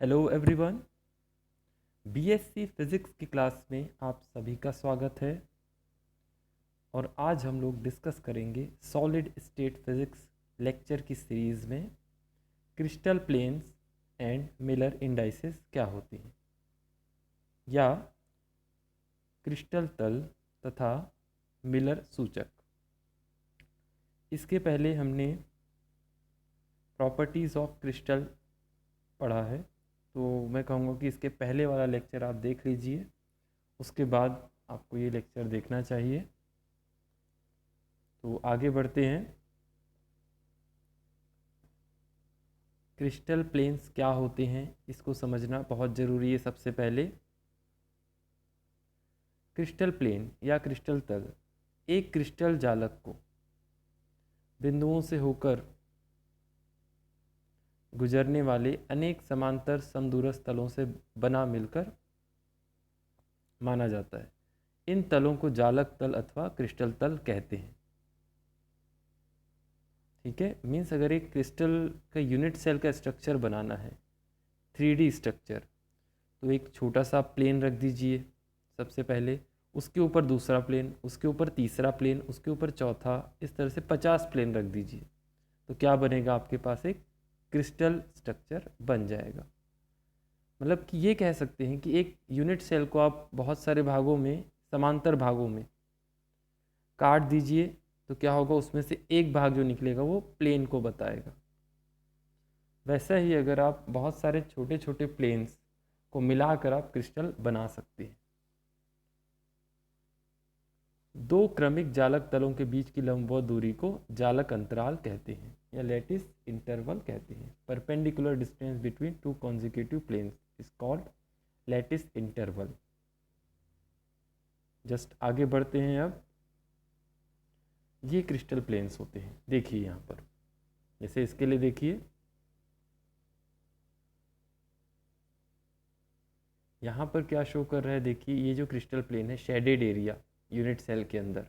Hello everyone. BSc physics की class में आप सभी का स्वागत है। और आज हम लोग डिस्कस करेंगे सॉलिड स्टेट फिज़िक्स लेक्चर की सीरीज़ में crystal planes and Miller indices क्या होती हैं, या क्रिस्टल तल तथा मिलर सूचक। इसके पहले हमने प्रॉपर्टीज़ ऑफ क्रिस्टल पढ़ा है, तो मैं कहूँगा कि इसके पहले वाला लेक्चर आप देख लीजिए, उसके बाद आपको ये लेक्चर देखना चाहिए। तो आगे बढ़ते हैं। क्रिस्टल प्लेन्स क्या होते हैं इसको समझना बहुत ज़रूरी है। सबसे पहले क्रिस्टल प्लेन या क्रिस्टल तल एक क्रिस्टल जालक को बिंदुओं से होकर गुजरने वाले अनेक समांतर समदूरस्थ तलों से बना मिलकर माना जाता है। इन तलों को जालक तल अथवा क्रिस्टल तल कहते हैं। ठीक है, मीन्स अगर एक क्रिस्टल का यूनिट सेल का स्ट्रक्चर बनाना है, 3D स्ट्रक्चर, तो एक छोटा सा प्लेन रख दीजिए सबसे पहले, उसके ऊपर दूसरा प्लेन, उसके ऊपर तीसरा प्लेन, उसके ऊपर चौथा, इस तरह से 50 प्लेन रख दीजिए। तो क्या बनेगा, आपके पास एक क्रिस्टल स्ट्रक्चर बन जाएगा। मतलब कि ये कह सकते हैं कि एक यूनिट सेल को आप बहुत सारे भागों में, समांतर भागों में काट दीजिए, तो क्या होगा, उसमें से एक भाग जो निकलेगा वो प्लेन को बताएगा। वैसा ही अगर आप बहुत सारे छोटे छोटे प्लेन्स को मिलाकर आप क्रिस्टल बना सकते हैं। दो क्रमिक जालक तलों के बीच की लंबवत दूरी को जालक अंतराल कहते हैं या लैटिस इंटरवल कहते हैं। Perpendicular distance between two consecutive planes is called lattice interval. Just आगे बढ़ते हैं। अब ये क्रिस्टल प्लेन्स होते हैं, देखिए यहाँ पर, जैसे इसके लिए देखिए, यहाँ पर क्या शो कर रहा है, देखिए ये जो क्रिस्टल प्लेन है, शेडेड एरिया यूनिट सेल के अंदर,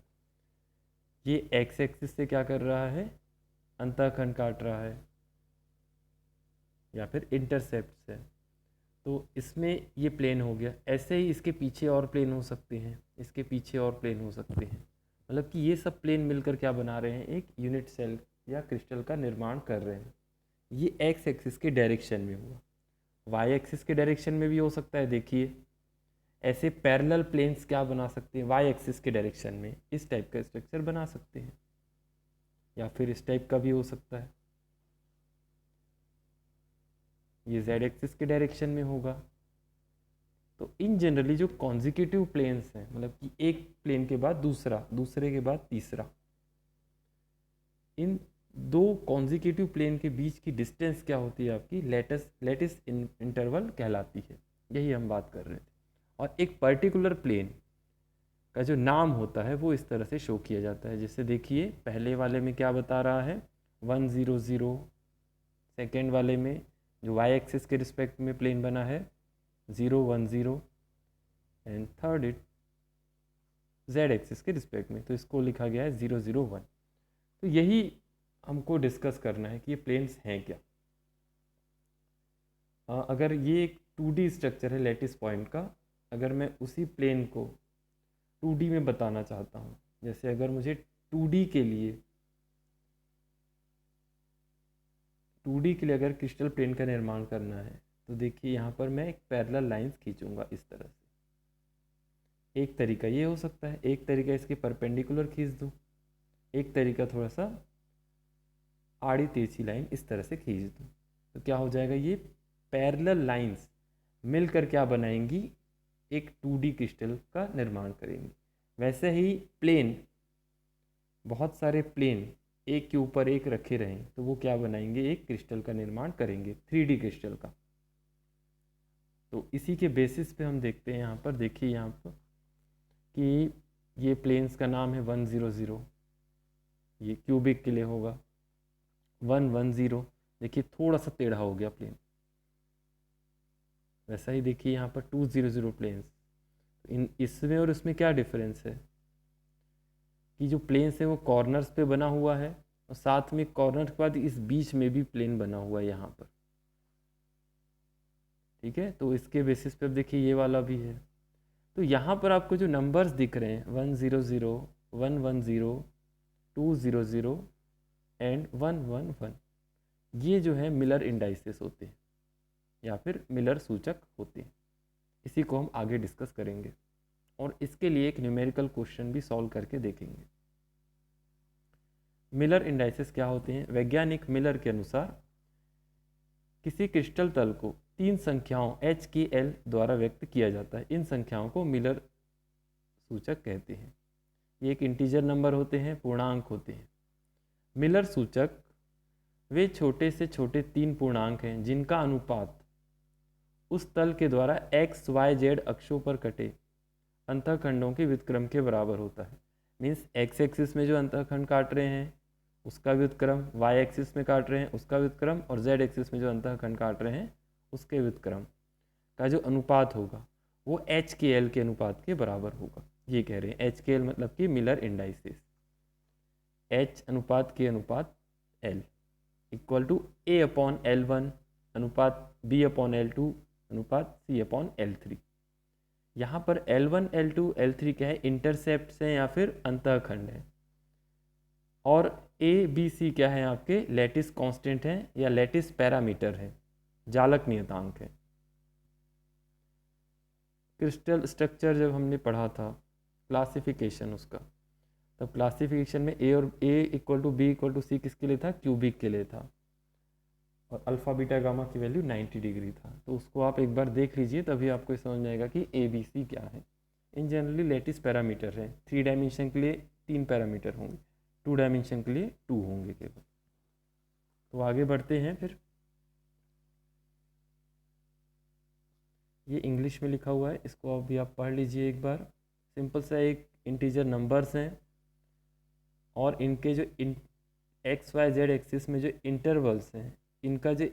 ये एक्स एक्सिस से क्या कर रहा है, अंतःखंड काट रहा है या फिर इंटरसेप्ट से। तो इसमें ये प्लेन हो गया। ऐसे ही इसके पीछे और प्लेन हो सकते हैं, इसके पीछे और प्लेन हो सकते हैं। मतलब कि ये सब प्लेन मिलकर क्या बना रहे हैं, एक यूनिट सेल या क्रिस्टल का निर्माण कर रहे हैं। ये एक्स एक्सिस के डायरेक्शन में हुआ। वाई एक्सिस के डायरेक्शन में भी हो सकता है। देखिए ऐसे पैरेलल प्लेन्स क्या बना सकते हैं, वाई एक्सिस के डायरेक्शन में इस टाइप का स्ट्रक्चर बना सकते हैं, या फिर इस टाइप का भी हो सकता है, ये जेड एक्सिस के डायरेक्शन में होगा। तो इन जनरली जो कॉन्जिक्यूटिव प्लेन्स हैं, मतलब कि एक प्लेन के बाद दूसरा, दूसरे के बाद तीसरा, इन दो कॉन्जिक्यूटिव प्लेन के बीच की डिस्टेंस क्या होती है, आपकी लैटिस इंटरवल कहलाती है। यही हम बात कर रहे थे। और एक पर्टिकुलर प्लेन का जो नाम होता है वो इस तरह से शो किया जाता है। जैसे देखिए पहले वाले में क्या बता रहा है, 100, सेकेंड वाले में जो वाई एक्सिस के रिस्पेक्ट में प्लेन बना है 010, and third it Z axis के रिस्पेक्ट में, तो इसको लिखा गया है 001। तो यही हमको डिस्कस करना है कि ये प्लेन्स हैं क्या। अगर ये एक 2D स्ट्रक्चर है लैटिस पॉइंट का, अगर मैं उसी प्लेन को 2D में बताना चाहता हूँ, जैसे अगर मुझे 2D के लिए 2D के लिए अगर क्रिस्टल प्लेन का निर्माण करना है, तो देखिए यहाँ पर मैं एक पैरेलल लाइंस खींचूंगा इस तरह से। एक तरीका ये हो सकता है, एक तरीका इसके परपेंडिकुलर खींच दूँ, एक तरीका थोड़ा सा आड़ी तिरछी लाइन इस तरह से खींच दूँ। तो क्या हो जाएगा, ये पैरेलल लाइंस मिलकर क्या बनाएंगी, एक 2D क्रिस्टल का निर्माण करेंगी। वैसे ही प्लेन, बहुत सारे प्लेन एक के ऊपर एक रखे रहें तो वो क्या बनाएंगे, एक क्रिस्टल का निर्माण करेंगे, 3D क्रिस्टल का। तो इसी के बेसिस पे हम देखते हैं यहाँ पर, देखिए यहाँ पर कि ये प्लेन्स का नाम है 100, ये क्यूबिक के लिए होगा 110। देखिए थोड़ा सा टेढ़ा हो गया प्लेन। वैसा ही देखिए यहाँ पर 200 प्लेन्स, इन इसमें और इसमें क्या डिफरेंस है कि जो प्लेन्स है वो कॉर्नर्स पे बना हुआ है, और साथ में कॉर्नर के बाद इस बीच में भी प्लेन बना हुआ है यहाँ पर। ठीक है, तो इसके बेसिस पे अब देखिए ये वाला भी है। तो यहाँ पर आपको जो नंबर्स दिख रहे हैं 100, 110, 200 एंड 111, ये जो है मिलर इंडाइसेस होते हैं या फिर मिलर सूचक होते हैं। इसी को हम आगे डिस्कस करेंगे और इसके लिए एक न्यूमेरिकल क्वेश्चन भी सॉल्व करके देखेंगे। मिलर इंडाइसेस क्या होते हैं? वैज्ञानिक मिलर के अनुसार किसी क्रिस्टल तल को 3 संख्याओं h की l द्वारा व्यक्त किया जाता है। इन संख्याओं को मिलर सूचक कहते हैं। ये एक इंटीजर नंबर होते हैं, पूर्णांक होते हैं। मिलर सूचक वे छोटे से छोटे 3 पूर्णांक हैं जिनका अनुपात उस तल के द्वारा x, y, z अक्षों पर कटे अंतःखंडों के व्युत्क्रम के बराबर होता है। मीन्स x एक्सिस में जो अंतःखंड काट रहे हैं उसका व्युत्क्रम, y एक्सिस में काट रहे हैं उसका व्युत्क्रम और z एक्सिस में जो अंतःखंड काट रहे हैं उसके व्युत्क्रम का जो अनुपात होगा वो h के l के अनुपात के बराबर होगा। ये कह रहे हैं h के l मतलब कि मिलर इंडाइसेस, h अनुपात k अनुपात l equal to a upon L1 अनुपात b अपॉन L2 अनुपात c अपॉन L3। यहाँ पर L1, L2, L3 क्या है? इंटरसेप्ट हैं या फिर अंतःखंड हैं। और A, B, C क्या है? आपके लैटिस कांस्टेंट हैं या लैटिस पैरामीटर है, जालक नियतांक है। क्रिस्टल स्ट्रक्चर जब हमने पढ़ा था क्लासिफिकेशन उसका, तब क्लासिफिकेशन में A equal to B equal to C किसके लिए था? क्यूबिक के लिए था। और अल्फ़ा बीटा गामा की वैल्यू 90 डिग्री था। तो उसको आप एक बार देख लीजिए, तभी आपको समझ में आएगा कि ABC क्या है। इन जनरली लैटिस पैरामीटर है। 3 डायमेंशन के लिए 3 पैरामीटर होंगे, 2 डायमेंशन के लिए 2 होंगे केवल। तो आगे बढ़ते हैं। फिर ये इंग्लिश में लिखा हुआ है, इसको अभी आप पढ़ लीजिए एक बार। सिंपल सा एक इंटीजर नंबर्स हैं और इनके जो एक्स वाई जेड एक्सिस में जो इंटरवल्स हैं, इनका जो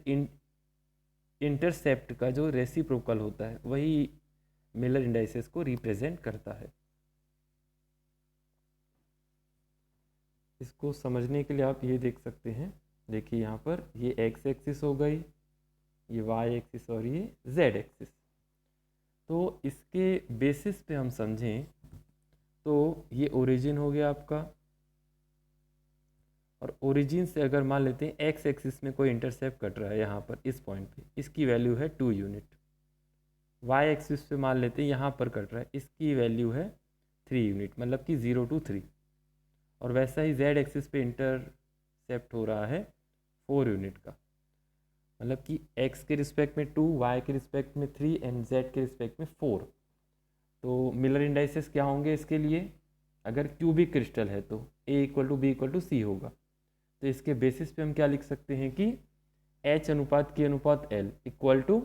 इंटरसेप्ट का जो रेसिप्रोकल होता है वही मिलर इंडाइसेस को रिप्रेजेंट करता है। इसको समझने के लिए आप ये देख सकते हैं, देखिए यहाँ पर ये एक्स एक्सिस हो गई, ये वाई एक्सिस और ये जेड एक्सिस। तो इसके बेसिस पे हम समझें तो ये ओरिजिन हो गया आपका, और ओरिजिन से अगर मान लेते हैं एक्स एक्सिस में कोई इंटरसेप्ट कट रहा है यहाँ पर इस पॉइंट पे, इसकी वैल्यू है 2 यूनिट। वाई एक्सिस पे मान लेते हैं यहाँ पर कट रहा है, इसकी वैल्यू है 3 यूनिट, मतलब कि 0 to 3। और वैसा ही जेड एक्सिस पे इंटरसेप्ट हो रहा है 4 यूनिट का, मतलब कि एक्स के रिस्पेक्ट में 2, वाई के रिस्पेक्ट में 3 एंड जेड के रिस्पेक्ट में 4। तो मिलर इंडाइसेस क्या होंगे इसके लिए? अगर क्यूबिक क्रिस्टल है तो A equal to B equal to C होगा। तो इसके बेसिस पे हम क्या लिख सकते हैं कि H अनुपात K अनुपात L इक्वल टू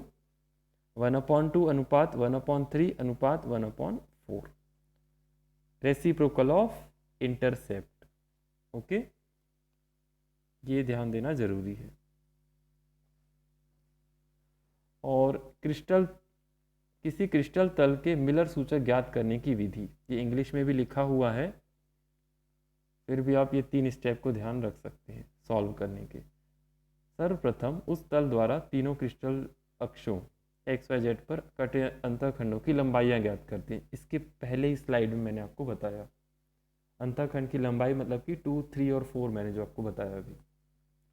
1/2 अनुपात 1/3 अनुपात 1/4, रेसिप्रोकल ऑफ इंटरसेप्ट। ओके, ये ध्यान देना जरूरी है। और किसी क्रिस्टल तल के मिलर सूचक ज्ञात करने की विधि, ये इंग्लिश में भी लिखा हुआ है, फिर भी आप ये 3 स्टेप को ध्यान रख सकते हैं सॉल्व करने के। सर्वप्रथम उस तल द्वारा तीनों क्रिस्टल अक्षों एक्स वाई जेड पर कटे अंतःखंडों की लंबाइयाँ ज्ञात करते हैं। इसके पहले ही स्लाइड में मैंने आपको बताया अंतःखंड की लंबाई मतलब कि 2, 3 और 4 मैंने जो आपको बताया अभी।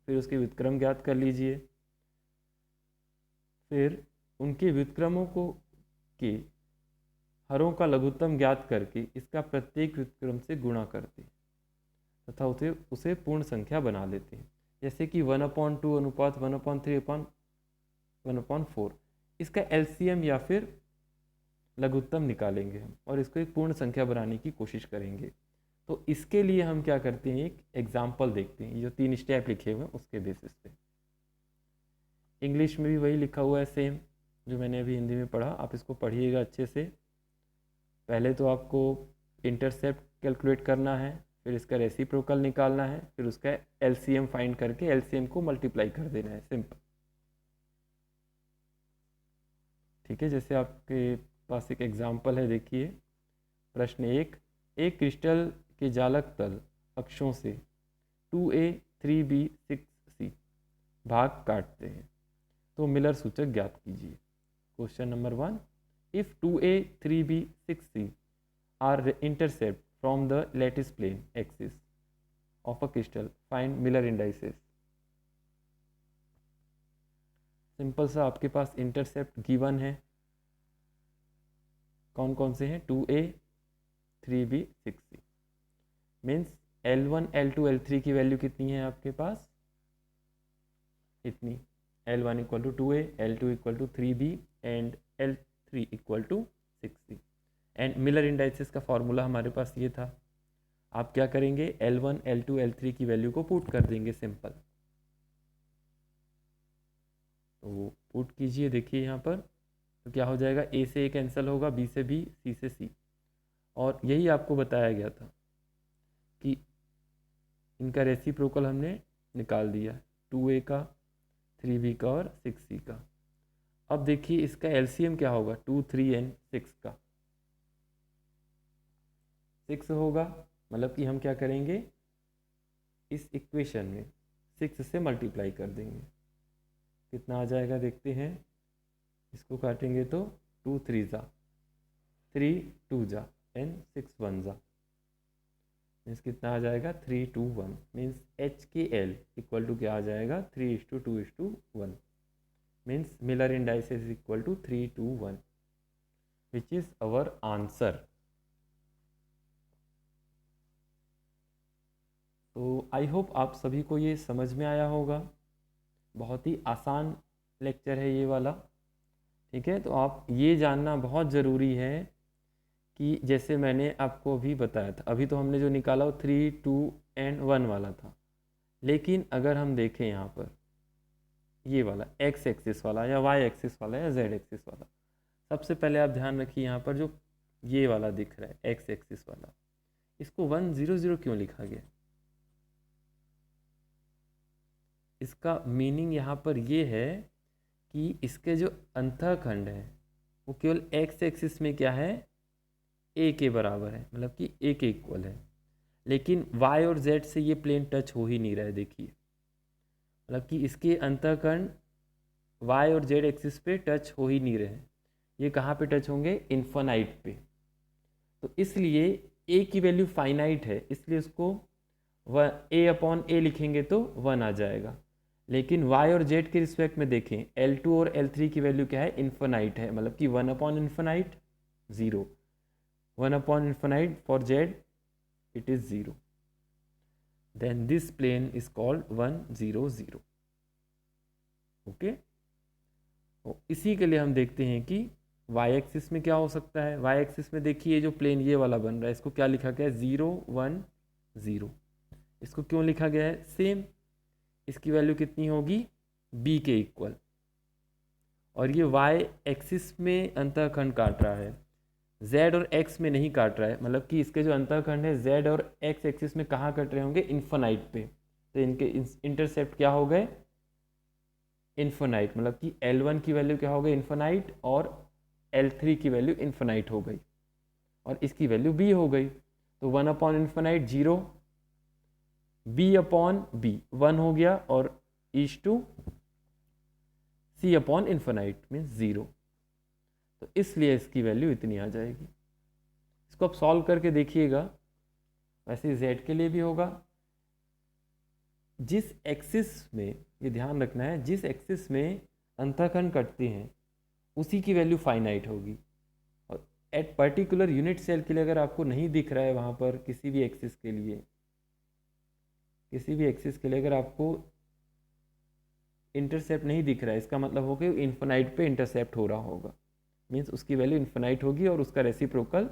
फिर उसके व्युत्क्रम ज्ञात कर लीजिए, फिर उनके व्युत्क्रमों को के हरों का लघुत्तम ज्ञात करके इसका प्रत्येक व्युत्क्रम से गुणा करते हैं तथा उसे पूर्ण संख्या बना लेते हैं। जैसे कि 1/2 अनुपात 1/3 1/4, इसका एलसीएम या फिर लघुत्तम निकालेंगे हम और इसको एक पूर्ण संख्या बनाने की कोशिश करेंगे। तो इसके लिए हम क्या करते हैं, एक एग्जाम्पल देखते हैं। जो 3 स्टेप लिखे हुए हैं उसके बेसिस पे इंग्लिश में भी वही लिखा हुआ है सेम जो मैंने अभी हिंदी में पढ़ा, आप इसको पढ़िएगा अच्छे से। पहले तो आपको इंटरसेप्ट कैलकुलेट करना है, फिर इसका रेसिप्रोकल निकालना है, फिर उसका एलसीएम फाइंड करके एलसीएम को मल्टीप्लाई कर देना है, सिंपल। ठीक है, जैसे आपके पास एक एग्जाम्पल है, देखिए प्रश्न 1, एक क्रिस्टल के जालक तल अक्षों से 2a, 3b, 6c भाग काटते हैं तो मिलर सूचक ज्ञात कीजिए। Question number 1, if 2a 3b 6c are intercept from the lattice plane axis of a crystal, find Miller indices. Simple सा आपके पास इंटरसेप्ट गिवन है, कौन कौन से हैं, 2a 3b 6c। Means L1 L2 L3 की वैल्यू कितनी है आपके पास, इतनी, L1 equal to 2a, L2 equal to 3b and L3 equal to 6c। And Miller indices का फॉर्मूला हमारे पास ये था। आप क्या करेंगे, L1 L2 L3 की वैल्यू को पुट कर देंगे सिंपल। तो पुट कीजिए, देखिए यहाँ पर तो क्या हो जाएगा, A से A कैंसिल होगा, B से B, C से C। और यही आपको बताया गया था कि इनका रेसिप्रोकल हमने निकाल दिया, 2a का, 3b का और 6c का। अब देखिए इसका एलसीएम क्या होगा, 2, 3 एंड 6 का 6 होगा, मतलब कि हम क्या करेंगे, इस इक्वेशन में 6 से मल्टीप्लाई कर देंगे। कितना आ जाएगा देखते हैं, इसको काटेंगे तो 2 3 जा, 3 2 जा एंड 6 1 जा, मीन्स कितना आ जाएगा 3 2 1। Means H K L equal to क्या आ जाएगा, 3:2:1। Means Miller indices equal to 3 2 1, which is our answer. तो आई होप आप सभी को ये समझ में आया होगा। बहुत ही आसान लेक्चर है ये वाला, ठीक है। तो आप ये जानना बहुत ज़रूरी है कि जैसे मैंने आपको अभी बताया था, अभी तो हमने जो निकाला वो 3 2 एंड 1 वाला था, लेकिन अगर हम देखें यहाँ पर ये वाला एक्स एक्सिस वाला या वाई एक्सिस वाला या जेड एक्सिस वाला, सबसे पहले आप ध्यान रखिए यहाँ पर जो ये वाला दिख रहा है एक्स एक्सिस वाला, इसको 1 0 0 क्यों लिखा गया। इसका मीनिंग यहाँ पर ये है कि इसके जो अंतःखंड है वो केवल एक्स एक्सिस में क्या है, ए के बराबर है, मतलब कि ए के इक्वल है, लेकिन वाई और जेड से ये प्लेन टच हो ही नहीं रहा है। देखिए मतलब कि इसके अंतःखंड वाई और जेड एक्सिस पे टच हो ही नहीं रहे हैं, ये कहाँ पे टच होंगे, इन्फानाइट पे। तो इसलिए ए की वैल्यू फाइनाइट है, इसलिए उसको ए अपॉन ए लिखेंगे तो 1 आ जाएगा। लेकिन y और z के रिस्पेक्ट में देखें, L2 और L3 की वैल्यू क्या है, इन्फानाइट है, मतलब कि 1 upon infinite 0, 1 upon infinite for z it is 0, then this plane is called 1 0 0। Okay, तो इसी के लिए हम देखते हैं कि y एक्सिस में क्या हो सकता है। y एक्सिस में देखिए जो प्लेन ये वाला बन रहा है, इसको क्या लिखा गया है, 0 1 0। इसको क्यों लिखा गया है, सेम, इसकी वैल्यू कितनी होगी, b के इक्वल। और ये y एक्सिस में अंतःखंड काट रहा है, z और x में नहीं काट रहा है, मतलब कि इसके जो अंतःखंड है z और x एक्सिस में कहाँ कट रहे होंगे, इन्फानाइट पे। तो इनके इंटरसेप्ट क्या हो गए, इन्फानाइट, मतलब कि L1 की वैल्यू क्या हो गई, इन्फानाइट, और L3 की वैल्यू इन्फानाइट हो गई, और इसकी वैल्यू b हो गई। तो 1 upon infinite 0, b upon b 1 हो गया, और is to c upon infinite means 0। तो इसलिए इसकी वैल्यू इतनी आ जाएगी। इसको आप सॉल्व करके देखिएगा, वैसे z के लिए भी होगा। जिस एक्सिस में, ये ध्यान रखना है, जिस एक्सिस में अंतःखंड कटते हैं उसी की वैल्यू फाइनाइट होगी। और एट पर्टिकुलर यूनिट सेल के लिए अगर आपको नहीं दिख रहा है वहाँ पर किसी भी एक्सिस के लिए, किसी भी एक्सिस के लिए अगर आपको इंटरसेप्ट नहीं दिख रहा है, इसका मतलब हो कि इन्फानाइट पे इंटरसेप्ट हो रहा होगा, मीन्स उसकी वैल्यू इन्फानाइट होगी, और उसका रेसिप्रोकल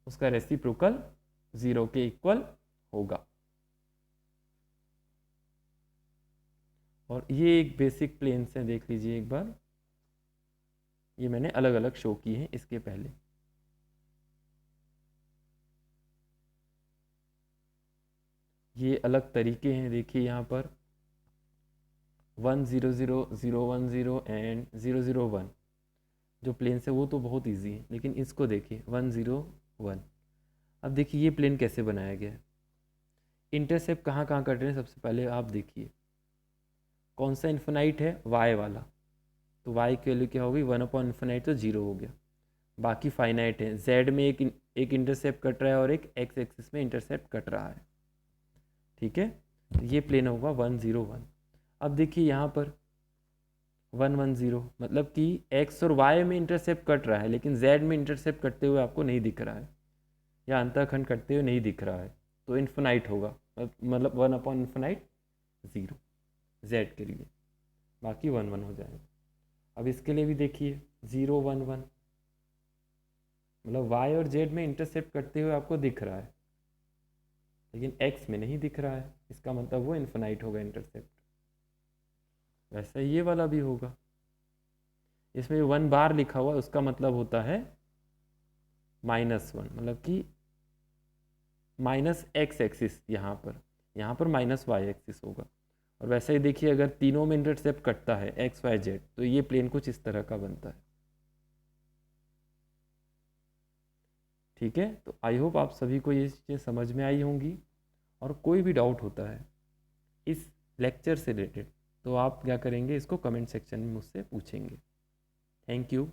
उसका रेसिप्रोकल 0 के इक्वल होगा। और ये एक बेसिक प्लेन्स हैं, देख लीजिए एक बार, ये मैंने अलग अलग शो किए हैं इसके पहले। ये अलग तरीके हैं, देखिए यहाँ पर 1 0 0 0 1 0 एंड 0 0 1 जो प्लेन्स है वो तो बहुत इजी है, लेकिन इसको देखिए 1 0 1। अब देखिए ये प्लेन कैसे बनाया गया है, इंटरसेप्ट कहाँ कहाँ कट रहे हैं सबसे पहले आप देखिए। कौन सा इन्फिनाइट है, y वाला, तो y की वैल्यू क्या होगी 1/इन्फिनाइट, तो 0 हो गया। बाकी फाइनाइट है, z में एक इंटरसेप्ट कट रहा है और एक x एक्सिस में इंटरसेप्ट कट रहा है। ठीक है, तो ये प्लेन होगा 1 0 1। अब देखिए यहाँ पर 1 1 0, मतलब कि x और y में इंटरसेप्ट कट रहा है लेकिन z में इंटरसेप्ट कटते हुए आपको नहीं दिख रहा है, या अंतःखंड कटते हुए नहीं दिख रहा है, तो इन्फिनाइट होगा, मतलब 1/इन्फिनाइट 0 z के लिए, बाकी 1 1 हो जाएगा। अब इसके लिए भी देखिए 0 1 1, मतलब y और z में इंटरसेप्ट करते हुए आपको दिख रहा है लेकिन x में नहीं दिख रहा है, इसका मतलब वो इन्फिनाइट होगा इंटरसेप्ट। वैसा ये वाला भी होगा, इसमें 1 बार लिखा हुआ है उसका मतलब होता है -1, मतलब कि माइनस x एक्सिस, यहाँ पर माइनस y एक्सिस होगा। और वैसे ही देखिए अगर तीनों में इंटरसेप्ट कटता है x y z, तो ये प्लेन कुछ इस तरह का बनता है। ठीक है, तो आई होप आप सभी को ये चीज़ें समझ में आई होंगी, और कोई भी डाउट होता है इस लेक्चर से रिलेटेड तो आप क्या करेंगे, इसको कमेंट सेक्शन में मुझसे पूछेंगे। Thank you.